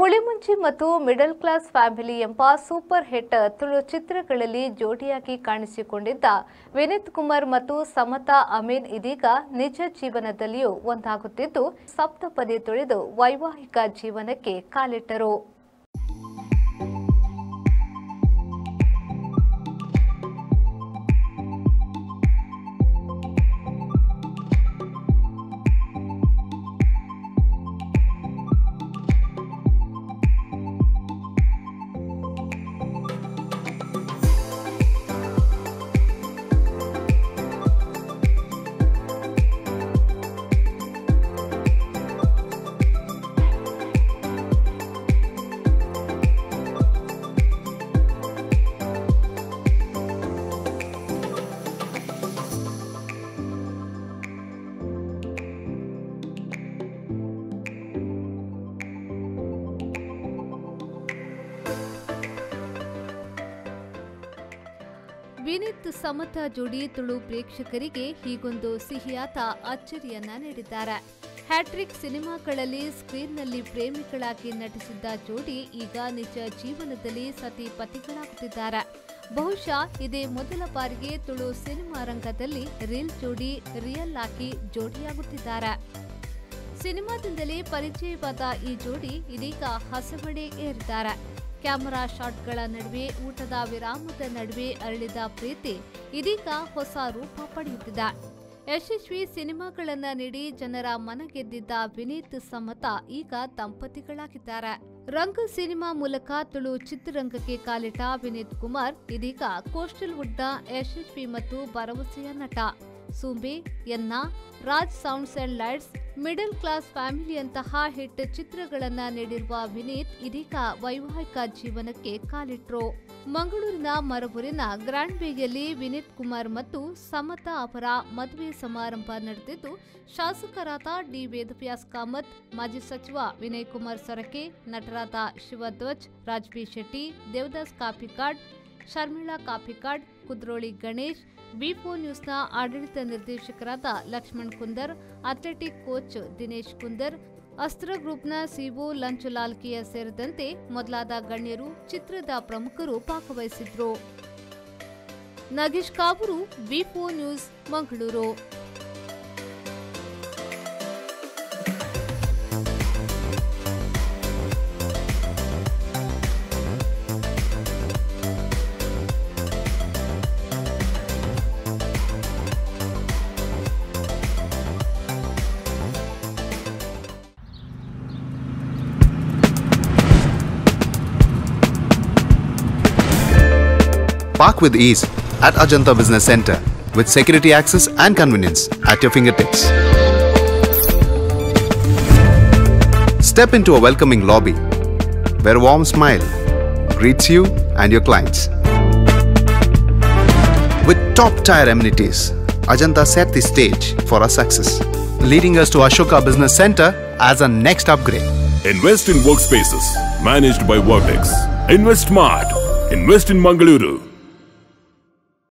ಪುಳಿಮುಂಚಿ ಮತ್ತು middle class family ಎಂಬ super hit Tulu ಚಿತ್ರಗಳಲ್ಲಿ ಜೋಡಿಯಾಗಿ ಕಾಣಿಸಿಕೊಂಡಿದ್ದ ವಿನೀತ್ ಕುಮಾರ್ ಮತ್ತು ಸಮತಾ ಅಮೀನ್ ಇದೀಗ ನಿಜ ಜೀವನದಲ್ಲಿಯೂ ಒಂದಾಗುತ್ತಿದ್ದು ಸಪ್ತಪದಿ ತುಳಿದು ವೈವಾಹಿಕ ಜೀವನಕ್ಕೆ ಕಾಲಿಟ್ಟರು. ವಿನೀತ್ ಸಮತಾ ಜೋಡಿ ತುಳು ಪ್ರೇಕ್ಷಕರಿಗೆ ಹೀಗೊಂದು ಸಿಹಿಯಾದ ಅಚ್ಚರಿಯನ್ನ ನೀಡಿದ್ದಾರೆ. ಹ್ಯಾಟ್ರಿಕ್ ಸಿನಿಮಾಗಳಲ್ಲಿ ಸ್ಕ್ರೀನ್ನಲ್ಲಿ ಪ್ರೇಮಿಗಳಾಗಿ ನಟಿಸಿದ್ದ ಜೋಡಿ ಈಗ ನಿಜ ಜೀವನದಲ್ಲಿ ಸತಿ ಪತಿಗಳಾಗುತ್ತಿದ್ದಾರೆ. ಬಹುಶಃ ಇದೇ ಮೊದಲ ಬಾರಿಗೆ ತುಳು ಸಿನಿಮಾ ರಂಗದಲ್ಲಿ ರಿಯಲ್ ಜೋಡಿ ರಿಯಲ್ ಆಗಿ ಜೋಡಿಯಾಗುತ್ತಿದ್ದಾರೆ. ಸಿನಿಮಾದಿಂದಲೇ ಪರಿಚಯವಾದ ಈ ಜೋಡಿ ಇದೀಗ ಹಸೆಮಣೆ ಏರಿದ್ದಾರೆ. ಕ್ಯಾಮೆರಾ ಶಾಟ್ಗಳ ನಡುವೆ ಊಟದ ವಿರಾಮದ ನಡುವೆ ಅರಳಿದ ಪ್ರೀತಿ ಇದೀಗ ಹೊಸ ರೂಪ ಪಡೆಯುತ್ತಿದೆ. ಯಶಸ್ವಿ ಸಿನಿಮಾಗಳನ್ನ ನೀಡಿ ಜನರ ಮನ ಗೆದ್ದಿದ್ದ ವಿನೀತ್ ಸಮತಾ ಈಗ ದಂಪತಿಗಳಾಗಿದ್ದಾರೆ. ರಂಗ ಸಿನಿಮಾ ಮೂಲಕ ತುಳು ಚಿತ್ರರಂಗಕ್ಕೆ ಕಾಲಿಟ್ಟ ವಿನೀತ್ ಕುಮಾರ್ ಇದೀಗ ಕೋಸ್ಟಲ್ ವುಡ್ನ ಯಶಸ್ವಿ ಮತ್ತು ಭರವಸೆಯ ನಟ. ಸೂಂಬೆ, ಎನ್ನ, Raj Sounds and Lights, Middle Class ಫ್ಯಾಮಿಲಿಯಂತಹ ಹಿಟ್ ಚಿತ್ರಗಳನ್ನ ನೀಡಿರುವ ವಿನೀತ್ ಇದೀಗ ವೈವಾಹಿಕ ಜೀವನಕ್ಕೆ ಕಾಲಿಟ್ರು. ಮಂಗಳೂರಿನ ಮರಬೂರಿನ ಗ್ರ್ಯಾಂಡ್ ಬೇಯಲ್ಲಿ ವಿನೀತ್ ಕುಮಾರ್ ಮತ್ತು ಸಮತಾ ಅವರ ಮದುವೆ ಸಮಾರಂಭ ನಡೆದಿದ್ದು, ಶಾಸಕರಾದ ಡಿ ವೇದವ್ಯಾಸ್ ಕಾಮತ್, ಮಾಜಿ ಸಚಿವ ವಿನಯ್ ಕುಮಾರ್ ಸೊರಕೆ, ನಟರಾದ ಶಿವಧ್ವಜ್, ರಾಜ್ ಬಿ ಶೆಟ್ಟಿ, ದೇವದಾಸ್ ಕಾಪಿಕಾಡ್, ಶರ್ಮಿಳಾ ಕಾಪಿಕಾಡ್, ಕುದ್ರೋಳಿ ಗಣೇಶ್, ವಿ4 ನ್ಯೂಸ್ನ ಆಡಳಿತ ನಿರ್ದೇಶಕರಾದ ಲಕ್ಷ್ಮಣ್ ಕುಂದರ್, ಅಥ್ಲೆಟಿಕ್ ಕೋಚ್ ದಿನೇಶ್ ಕುಂದರ್, ಅಸ್ತ್ರ ಗ್ರೂಪ್ನ ಸಿಒ ಲಂಚುಲಾಲ್ ಕಿಯ ಸೇರಿದಂತೆ ಮೊದಲಾದ ಗಣ್ಯರು, ಚಿತ್ರದ ಪ್ರಮುಖರು ಭಾಗವಹಿಸಿದ್ರು. ನಗೇಶ್ ಕಾಬೂರು, ವಿ4 news, Mangaluru. Park with ease at Ajanta Business Center with security access and convenience at your fingertips. Step into a welcoming lobby where a warm smile greets you and your clients. With top-tier amenities, Ajanta set the stage for our success, leading us to Ashoka Business Center as our next upgrade. Invest in workspaces managed by Vortex. Invest smart. Invest in Mangaluru.